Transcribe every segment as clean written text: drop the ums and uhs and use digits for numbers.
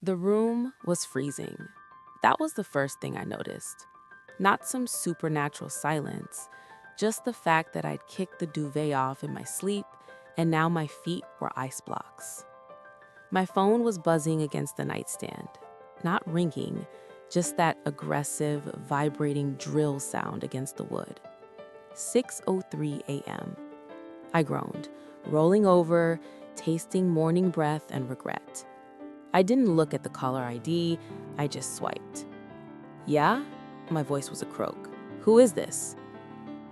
The room was freezing. That was the first thing I noticed. Not some supernatural silence, just the fact that I'd kicked the duvet off in my sleep and now my feet were ice blocks. My phone was buzzing against the nightstand, not ringing, just that aggressive, vibrating drill sound against the wood. 6:03 a.m. I groaned, rolling over, tasting morning breath and regret. I didn't look at the caller ID, I just swiped. Yeah? My voice was a croak. Who is this?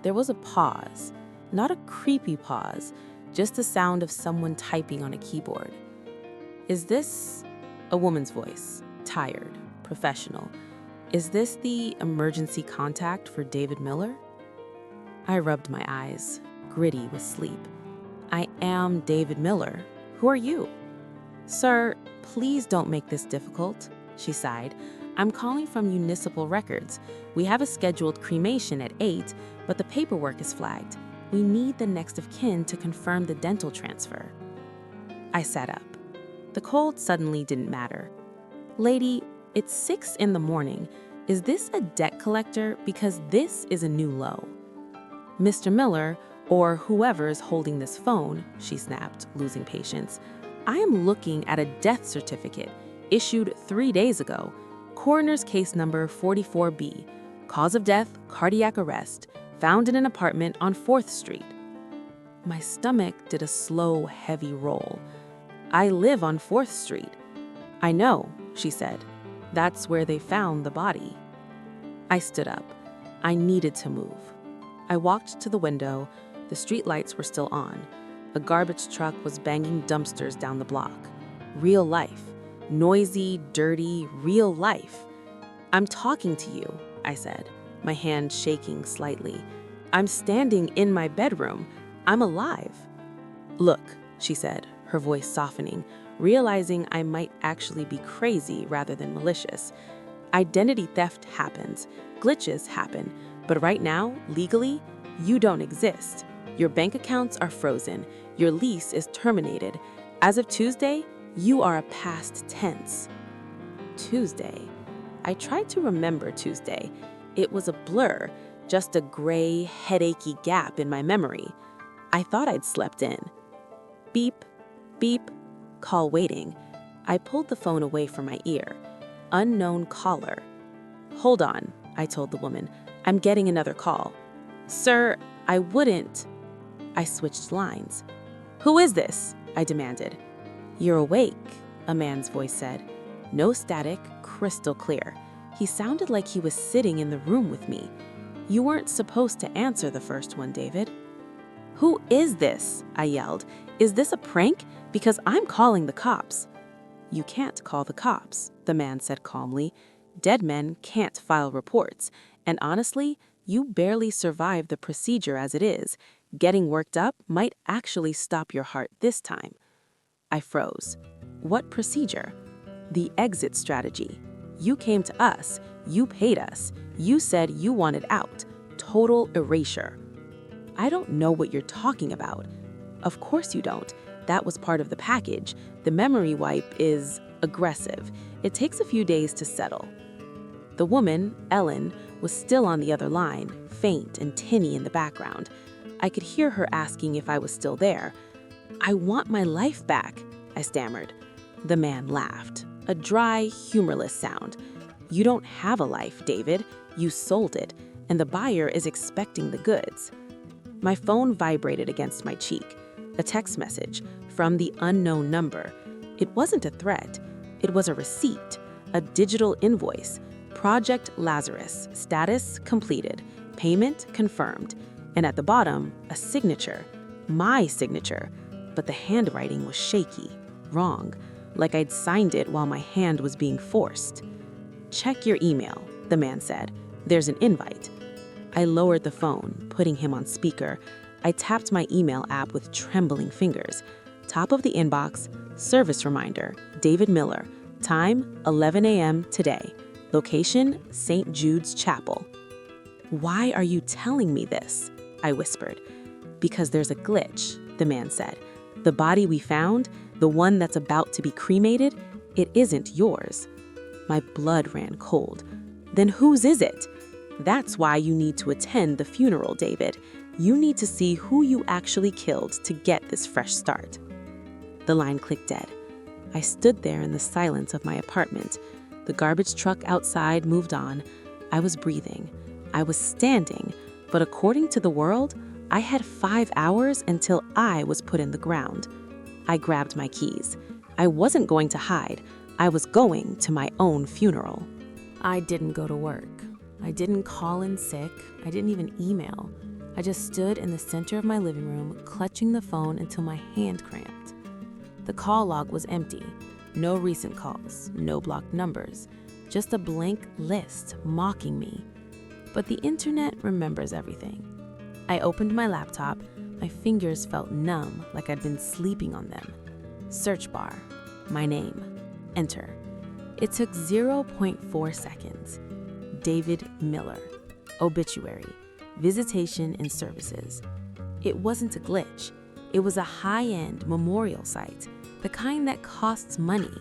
There was a pause, not a creepy pause, just the sound of someone typing on a keyboard. Is this a woman's voice? Tired, professional. Is this the emergency contact for David Miller? I rubbed my eyes, gritty with sleep. I am David Miller. Who are you? Sir, please don't make this difficult, she sighed. I'm calling from Municipal Records. We have a scheduled cremation at 8, but the paperwork is flagged. We need the next of kin to confirm the dental transfer. I sat up. The cold suddenly didn't matter. Lady, it's 6 in the morning. Is this a debt collector? Because this is a new low. Mr. Miller, or whoever is holding this phone, she snapped, losing patience. I am looking at a death certificate issued 3 days ago. Coroner's case number 44B. Cause of death, cardiac arrest. Found in an apartment on 4th Street. My stomach did a slow, heavy roll. I live on 4th Street. I know, she said. That's where they found the body. I stood up. I needed to move. I walked to the window. The street lights were still on. A garbage truck was banging dumpsters down the block. Real life. Noisy, dirty, real life. I'm talking to you, I said, my hand shaking slightly. I'm standing in my bedroom. I'm alive. Look, she said, her voice softening, realizing I might actually be crazy rather than malicious. Identity theft happens. Glitches happen. But right now, legally, you don't exist. Your bank accounts are frozen. Your lease is terminated. As of Tuesday, you are a past tense. Tuesday. I tried to remember Tuesday. It was a blur, just a gray, headachy gap in my memory. I thought I'd slept in. Beep, beep, call waiting. I pulled the phone away from my ear. Unknown caller. Hold on, I told the woman. I'm getting another call. Sir, I wouldn't. I switched lines. Who is this? I demanded. You're awake, a man's voice said. No static, crystal clear. He sounded like he was sitting in the room with me. You weren't supposed to answer the first one, David. Who is this? I yelled. Is this a prank? Because I'm calling the cops. You can't call the cops, the man said calmly. Dead men can't file reports. And honestly, you barely survived the procedure as it is. Getting worked up might actually stop your heart this time. I froze. What procedure? The exit strategy. You came to us. You paid us. You said you wanted out. Total erasure. I don't know what you're talking about. Of course you don't. That was part of the package. The memory wipe is aggressive. It takes a few days to settle. The woman, Ellen, was still on the other line, faint and tinny in the background. I could hear her asking if I was still there. I want my life back, I stammered. The man laughed, a dry, humorless sound. You don't have a life, David. You sold it, and the buyer is expecting the goods. My phone vibrated against my cheek. A text message from the unknown number. It wasn't a threat. It was a receipt, a digital invoice. Project Lazarus, status completed, payment confirmed. And at the bottom, a signature, my signature. But the handwriting was shaky, wrong, like I'd signed it while my hand was being forced. Check your email, the man said. There's an invite. I lowered the phone, putting him on speaker. I tapped my email app with trembling fingers. Top of the inbox, service reminder, David Miller. Time, 11 a.m. today. Location, St. Jude's Chapel. Why are you telling me this? I whispered. Because there's a glitch, the man said. The body we found, the one that's about to be cremated, It isn't yours." My blood ran cold. "Then whose is it?" "That's why you need to attend the funeral, David. You need to see who you actually killed to get this fresh start." The line clicked dead. I stood there in the silence of my apartment. The garbage truck outside moved on. I was breathing. I was standing. But according to the world, I had 5 hours until I was put in the ground. I grabbed my keys. I wasn't going to hide. I was going to my own funeral. I didn't go to work. I didn't call in sick. I didn't even email. I just stood in the center of my living room, clutching the phone until my hand cramped. The call log was empty. No recent calls, no blocked numbers, just a blank list mocking me. But the internet remembers everything. I opened my laptop. My fingers felt numb, like I'd been sleeping on them. Search bar, my name, enter. It took 0.4 seconds. David Miller, obituary, visitation and services. It wasn't a glitch. It was a high-end memorial site, the kind that costs money.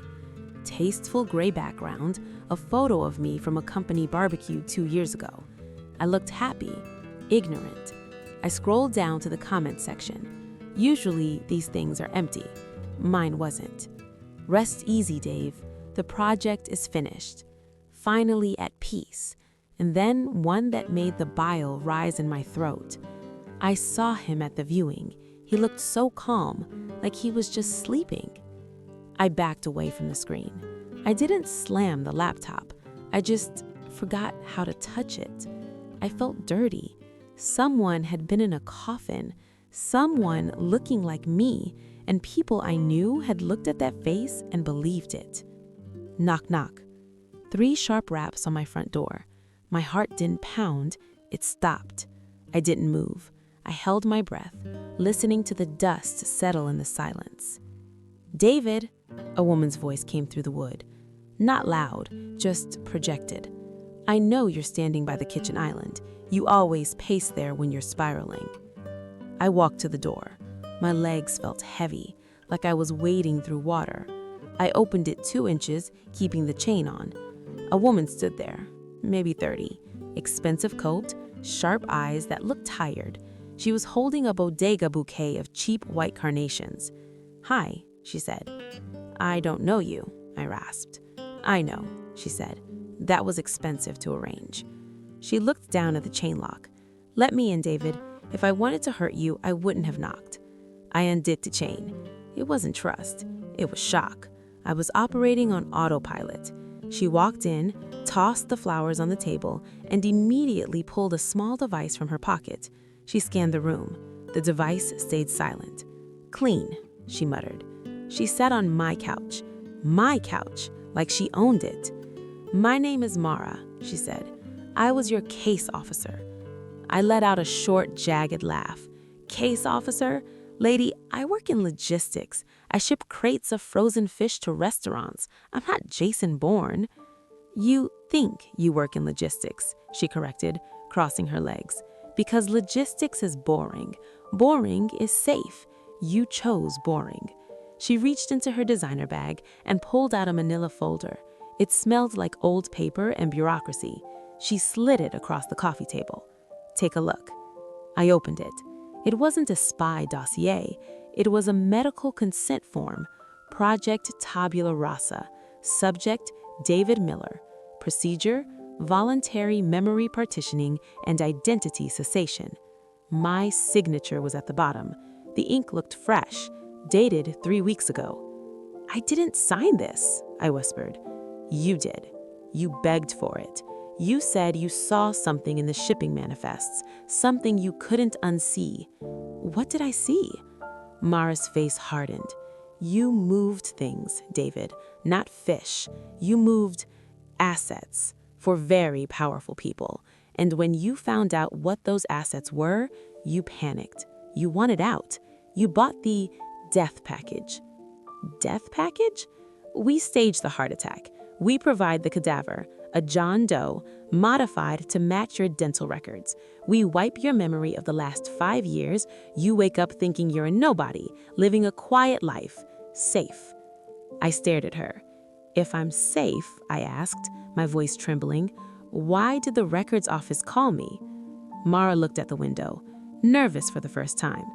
Tasteful gray background, a photo of me from a company barbecue 2 years ago. I looked happy, ignorant. I scrolled down to the comment section. Usually, these things are empty. Mine wasn't. "Rest easy, Dave. The project is finished. Finally at peace." And then one that made the bile rise in my throat. I saw him at the viewing. He looked so calm, like he was just sleeping. I backed away from the screen. I didn't slam the laptop. I just forgot how to touch it. I felt dirty. Someone had been in a coffin. Someone looking like me, and people I knew had looked at that face and believed it. Knock, knock. 3 sharp raps on my front door. My heart didn't pound, it stopped. I didn't move. I held my breath, listening to the dust settle in the silence. "David," a woman's voice came through the wood. Not loud, just projected. "I know you're standing by the kitchen island. You always pace there when you're spiraling." I walked to the door. My legs felt heavy, like I was wading through water. I opened it 2 inches, keeping the chain on. A woman stood there, maybe 30, expensive coat, sharp eyes that looked tired. She was holding a bodega bouquet of cheap white carnations. "Hi," she said. "I don't know you," I rasped. "I know," she said. "That was expensive to arrange." She looked down at the chain lock. "Let me in, David. If I wanted to hurt you, I wouldn't have knocked." I undid the chain. It wasn't trust. It was shock. I was operating on autopilot. She walked in, tossed the flowers on the table, and immediately pulled a small device from her pocket. She scanned the room. The device stayed silent. "Clean," she muttered. She sat on my couch, like she owned it. "My name is Mara," she said. "I was your case officer." I let out a short, jagged laugh. "Case officer? Lady, I work in logistics. I ship crates of frozen fish to restaurants. I'm not Jason Bourne." "You think you work in logistics," she corrected, crossing her legs. "Because logistics is boring. Boring is safe. You chose boring." She reached into her designer bag and pulled out a manila folder. It smelled like old paper and bureaucracy. She slid it across the coffee table. "Take a look." I opened it. It wasn't a spy dossier. It was a medical consent form. Project Tabula Rasa. Subject David Miller. Procedure voluntary memory partitioning and identity cessation. My signature was at the bottom. The ink looked fresh, dated 3 weeks ago. "I didn't sign this," I whispered. "You did. You begged for it. You said you saw something in the shipping manifests, something you couldn't unsee." "What did I see?" Mara's face hardened. "You moved things, David, not fish. You moved assets for very powerful people. And when you found out what those assets were, you panicked. You wanted out. You bought the death package." "Death package?" "We stage the heart attack. We provide the cadaver, a John Doe, modified to match your dental records. We wipe your memory of the last 5 years. You wake up thinking you're a nobody, living a quiet life, safe." I stared at her. If I'm safe, I asked, my voice trembling, why did the records office call me? Mara looked at the window, nervous for the first time.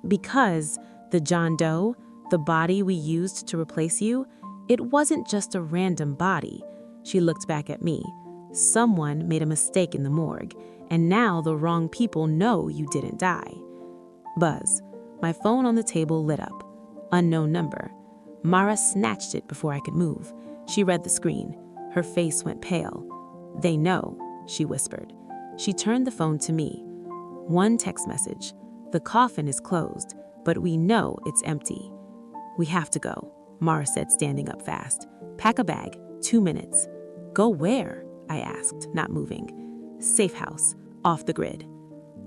Because the John Doe, the body we used to replace you, it wasn't just a random body. She looked back at me. Someone made a mistake in the morgue, and now the wrong people know you didn't die. Buzz. My phone on the table lit up. Unknown number. Mara snatched it before I could move. She read the screen. Her face went pale. "They know," she whispered. She turned the phone to me. One text message. "The coffin is closed, but we know it's empty." "We have to go," Mara said, standing up fast. "Pack a bag, 2 minutes." "Go where?" I asked, not moving. "Safe house, off the grid."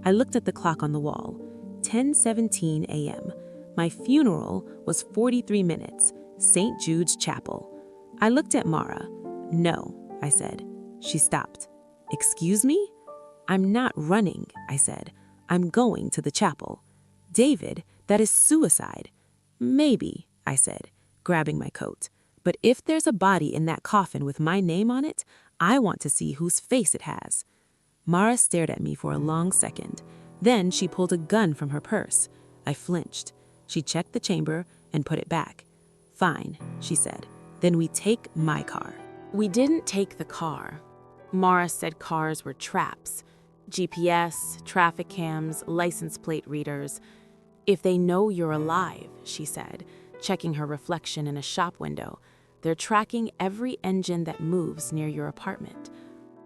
I looked at the clock on the wall. 10:17 a.m. My funeral was 43 minutes, St. Jude's Chapel. I looked at Mara. "No," I said. She stopped. "Excuse me?" "I'm not running," I said. "I'm going to the chapel." "David, that is suicide." "Maybe," I said, grabbing my coat. "But if there's a body in that coffin with my name on it, I want to see whose face it has." Mara stared at me for a long second. Then she pulled a gun from her purse. I flinched. She checked the chamber and put it back. "Fine," she said. "Then we take my car." We didn't take the car. Mara said cars were traps. GPS, traffic cams, license plate readers. "If they know you're alive," she said, checking her reflection in a shop window, "they're tracking every engine that moves near your apartment."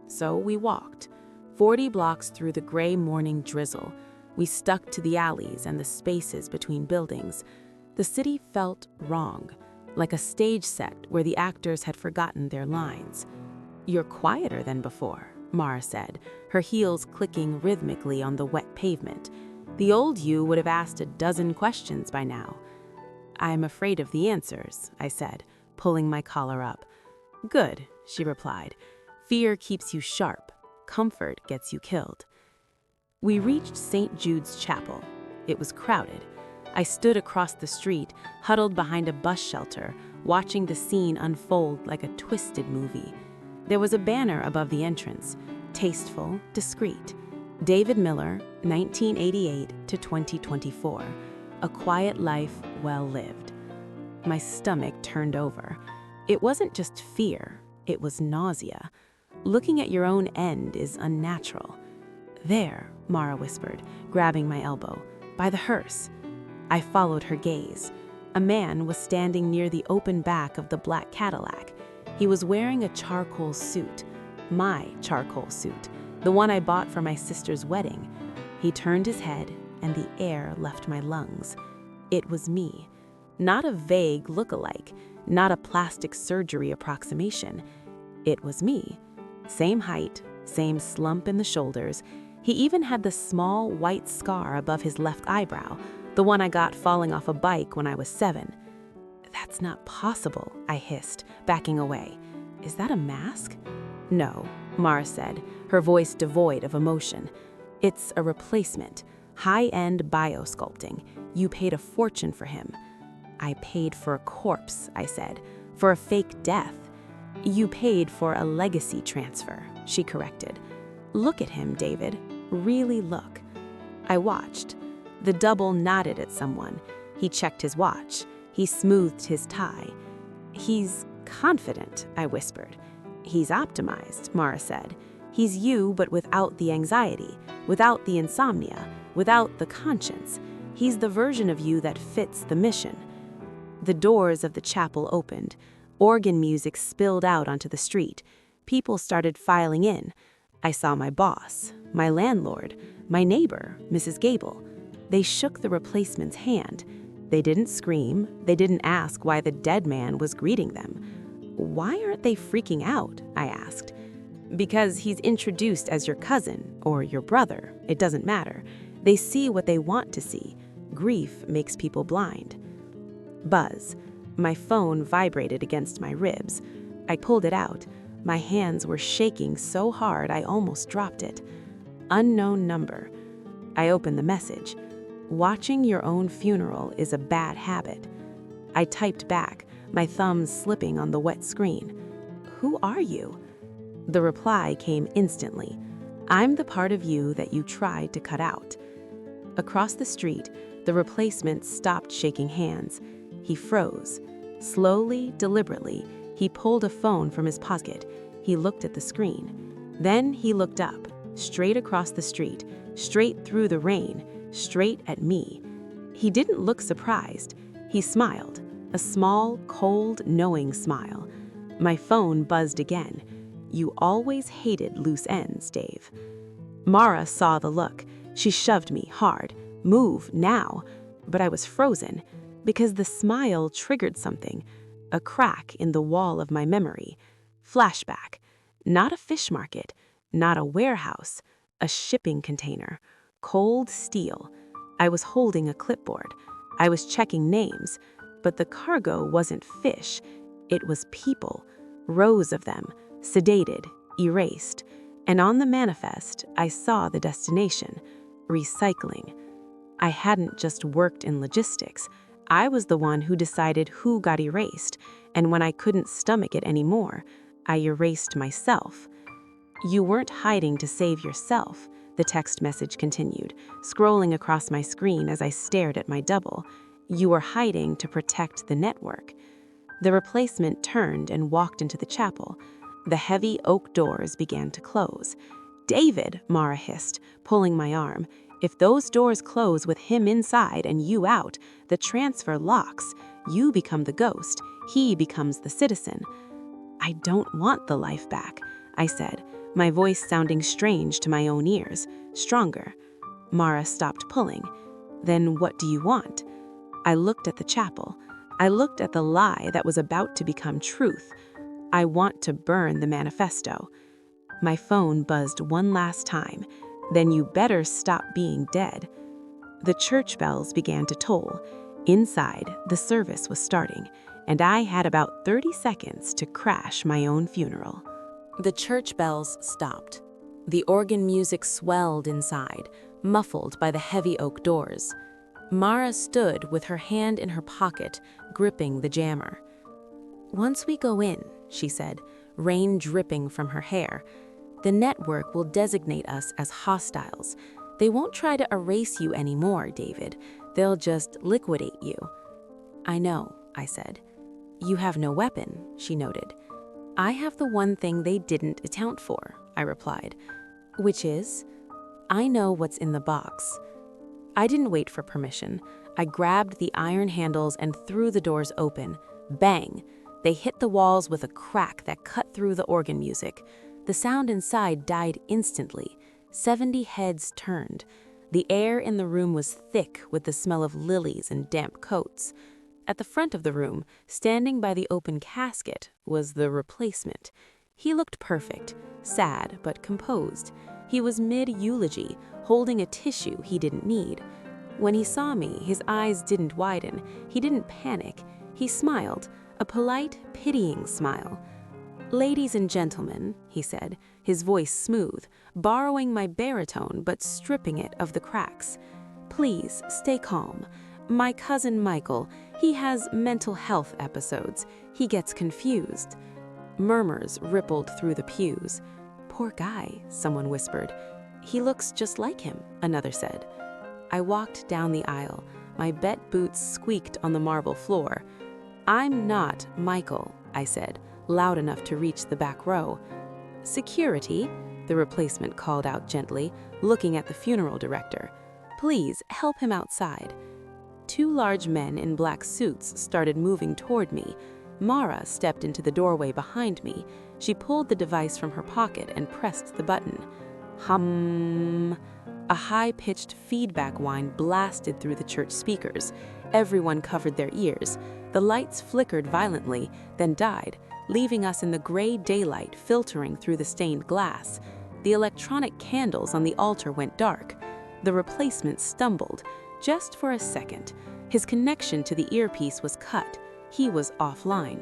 So we walked. 40 blocks through the gray morning drizzle. We stuck to the alleys and the spaces between buildings. The city felt wrong, like a stage set where the actors had forgotten their lines. "You're quieter than before," Mara said, her heels clicking rhythmically on the wet pavement. "The old you would have asked a dozen questions by now." "I'm afraid of the answers," I said, pulling my collar up. "Good," she replied. "Fear keeps you sharp. Comfort gets you killed." We reached St. Jude's Chapel. It was crowded. I stood across the street, huddled behind a bus shelter, watching the scene unfold like a twisted movie. There was a banner above the entrance, tasteful, discreet. David Miller, 1988 to 2024. A quiet life well lived. My stomach turned over. It wasn't just fear, it was nausea. Looking at your own end is unnatural. "There," Mara whispered, grabbing my elbow, "by the hearse." I followed her gaze. A man was standing near the open back of the black Cadillac. He was wearing a charcoal suit, my charcoal suit, the one I bought for my sister's wedding. He turned his head, and the air left my lungs. It was me. Not a vague look-alike, not a plastic surgery approximation. It was me. Same height, same slump in the shoulders. He even had the small white scar above his left eyebrow, the one I got falling off a bike when I was 7. "That's not possible," I hissed, backing away. "Is that a mask?" "No," Mara said, her voice devoid of emotion. "It's a replacement, high-end biosculpting. You paid a fortune for him." "I paid for a corpse," I said, "for a fake death." "You paid for a legacy transfer," she corrected. "Look at him, David. Really look." I watched. The double nodded at someone. He checked his watch. He smoothed his tie. "He's confident," I whispered. "He's optimized," Mara said. "He's you, but without the anxiety, without the insomnia, without the conscience. He's the version of you that fits the mission." The doors of the chapel opened. Organ music spilled out onto the street. People started filing in. I saw my boss, my landlord, my neighbor, Mrs. Gable. They shook the replacement's hand. They didn't scream. They didn't ask why the dead man was greeting them. "Why aren't they freaking out?" I asked. "Because he's introduced as your cousin or your brother. It doesn't matter. They see what they want to see. Grief makes people blind." Buzz. My phone vibrated against my ribs. I pulled it out. My hands were shaking so hard I almost dropped it. Unknown number. I opened the message. "Watching your own funeral is a bad habit." I typed back, my thumbs slipping on the wet screen. "Who are you?" The reply came instantly. "I'm the part of you that you tried to cut out." Across the street, the replacement stopped shaking hands. He froze. Slowly, deliberately, he pulled a phone from his pocket. He looked at the screen. Then he looked up, straight across the street, straight through the rain, straight at me. He didn't look surprised. He smiled, a small, cold, knowing smile. My phone buzzed again. "You always hated loose ends, Dave." Mara saw the look. She shoved me hard. "Move, now." But I was frozen, because the smile triggered something, a crack in the wall of my memory. Flashback. Not a fish market, not a warehouse, a shipping container. Cold steel. I was holding a clipboard. I was checking names, but the cargo wasn't fish. It was people, rows of them, sedated, erased. And on the manifest, I saw the destination, recycling. I hadn't just worked in logistics. I was the one who decided who got erased, and when I couldn't stomach it anymore, I erased myself. "You weren't hiding to save yourself," the text message continued, scrolling across my screen as I stared at my double. "You were hiding to protect the network." The replacement turned and walked into the chapel. The heavy oak doors began to close. "David," Mara hissed, pulling my arm, "if those doors close with him inside and you out, the transfer locks. You become the ghost. He becomes the citizen." "I don't want the life back," I said, my voice sounding strange to my own ears, stronger. Mara stopped pulling. "Then what do you want?" I looked at the chapel. I looked at the lie that was about to become truth. "I want to burn the manifesto." My phone buzzed one last time. "Then you better stop being dead." The church bells began to toll. Inside, the service was starting, and I had about 30 seconds to crash my own funeral. The church bells stopped. The organ music swelled inside, muffled by the heavy oak doors. Mara stood with her hand in her pocket, gripping the jammer. "Once we go in," she said, rain dripping from her hair, "the network will designate us as hostiles. They won't try to erase you anymore, David. They'll just liquidate you." "I know," I said. "You have no weapon," she noted. "I have the one thing they didn't account for," I replied. "Which is?" "I know what's in the box." I didn't wait for permission. I grabbed the iron handles and threw the doors open. Bang! They hit the walls with a crack that cut through the organ music. The sound inside died instantly. 70 heads turned. The air in the room was thick with the smell of lilies and damp coats. At the front of the room, standing by the open casket, was the replacement. He looked perfect, sad but composed. He was mid-eulogy, holding a tissue he didn't need. When he saw me, his eyes didn't widen. He didn't panic. He smiled, a polite, pitying smile. "Ladies and gentlemen," he said, his voice smooth, borrowing my baritone but stripping it of the cracks. "Please stay calm. My cousin Michael, he has mental health episodes. He gets confused." Murmurs rippled through the pews. "Poor guy," someone whispered. "He looks just like him," another said. I walked down the aisle. My bet boots squeaked on the marble floor. "I'm not Michael," I said, loud enough to reach the back row. "Security," the replacement called out gently, looking at the funeral director. "Please help him outside." Two large men in black suits started moving toward me. Mara stepped into the doorway behind me. She pulled the device from her pocket and pressed the button. Hum. A high-pitched feedback whine blasted through the church speakers. Everyone covered their ears. The lights flickered violently, then died, leaving us in the gray daylight filtering through the stained glass. The electronic candles on the altar went dark. The replacement stumbled. Just for a second. His connection to the earpiece was cut. He was offline.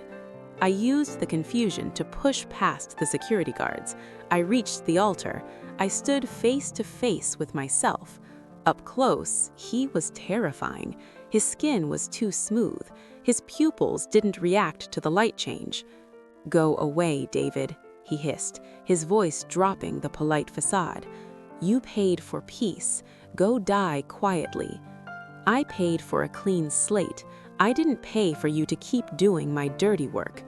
I used the confusion to push past the security guards. I reached the altar. I stood face to face with myself. Up close, he was terrifying. His skin was too smooth. His pupils didn't react to the light change. "Go away, David," he hissed, his voice dropping the polite facade. "You paid for peace. Go die quietly." "I paid for a clean slate. I didn't pay for you to keep doing my dirty work."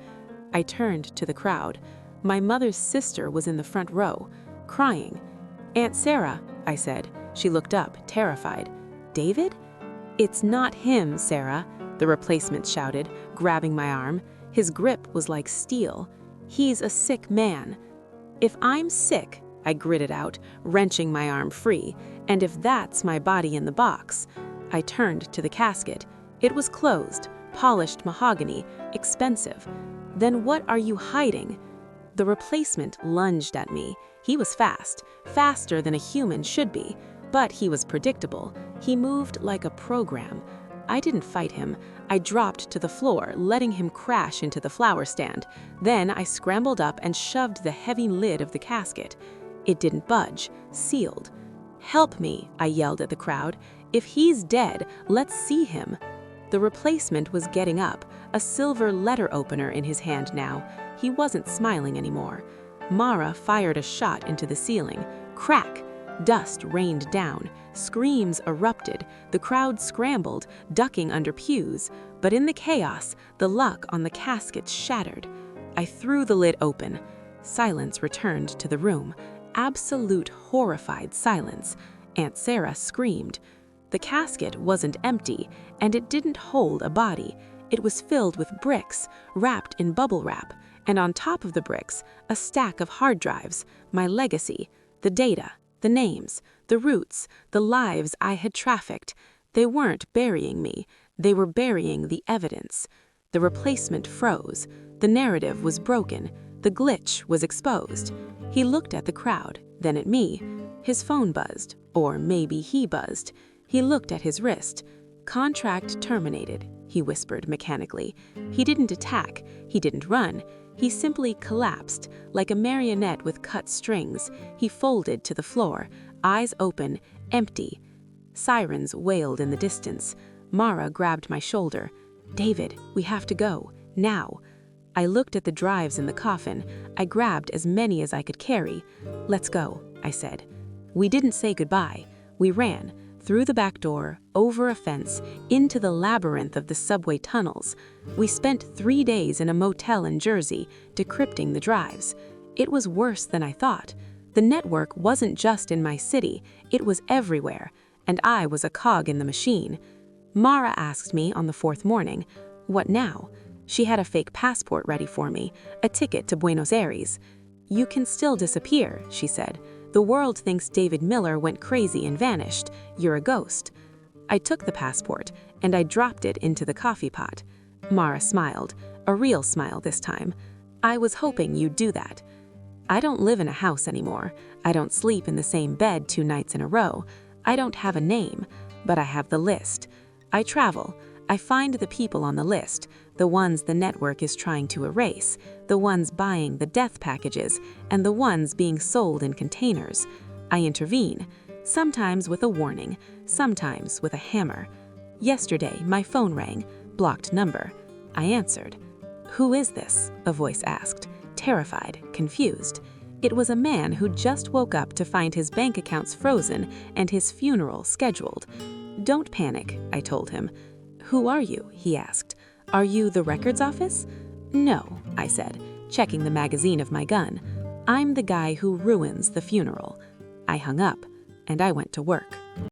I turned to the crowd. My mother's sister was in the front row, crying. "Aunt Sarah," I said. She looked up, terrified. "David?" "It's not him, Sarah," the replacement shouted, grabbing my arm. His grip was like steel. "He's a sick man." "If I'm sick," I gritted out, wrenching my arm free, "and if that's my body in the box." I turned to the casket. It was closed, polished mahogany, expensive. "Then what are you hiding?" The replacement lunged at me. He was fast, faster than a human should be, but he was predictable. He moved like a program. I didn't fight him. I dropped to the floor, letting him crash into the flower stand. Then I scrambled up and shoved the heavy lid of the casket. It didn't budge, sealed. "Help me," I yelled at the crowd. "If he's dead, let's see him." The replacement was getting up, a silver letter opener in his hand now. He wasn't smiling anymore. Mara fired a shot into the ceiling. Crack! Dust rained down. Screams erupted. The crowd scrambled, ducking under pews. But in the chaos, the luck on the casket shattered. I threw the lid open. Silence returned to the room. Absolute horrified silence. Aunt Sarah screamed. The casket wasn't empty, and it didn't hold a body. It was filled with bricks, wrapped in bubble wrap, and on top of the bricks, a stack of hard drives, my legacy, the data, the names, the roots, the lives I had trafficked. They weren't burying me. They were burying the evidence. The replacement froze. The narrative was broken. The glitch was exposed. He looked at the crowd, then at me. His phone buzzed, or maybe he buzzed. He looked at his wrist. "Contract terminated," he whispered mechanically. He didn't attack. He didn't run. He simply collapsed, like a marionette with cut strings. He folded to the floor, eyes open, empty. Sirens wailed in the distance. Mara grabbed my shoulder. "David, we have to go, now." I looked at the drives in the coffin. I grabbed as many as I could carry. "Let's go," I said. We didn't say goodbye. We ran, through the back door, over a fence, into the labyrinth of the subway tunnels. We spent 3 days in a motel in Jersey, decrypting the drives. It was worse than I thought. The network wasn't just in my city, it was everywhere, and I was a cog in the machine. Mara asked me on the 4th morning, "What now?" She had a fake passport ready for me, a ticket to Buenos Aires. "You can still disappear," she said. "The world thinks David Miller went crazy and vanished. You're a ghost." I took the passport, and I dropped it into the coffee pot. Mara smiled, a real smile this time. "I was hoping you'd do that." I don't live in a house anymore. I don't sleep in the same bed 2 nights in a row. I don't have a name, but I have the list. I travel. I find the people on the list, the ones the network is trying to erase, the ones buying the death packages, and the ones being sold in containers. I intervene, sometimes with a warning, sometimes with a hammer. Yesterday, my phone rang, blocked number. I answered. "Who is this?" a voice asked, terrified, confused. It was a man who just woke up to find his bank accounts frozen and his funeral scheduled. "Don't panic," I told him. "Who are you?" he asked. "Are you the records office?" "No," I said, checking the magazine of my gun. "I'm the guy who ruins the funeral." I hung up, and I went to work.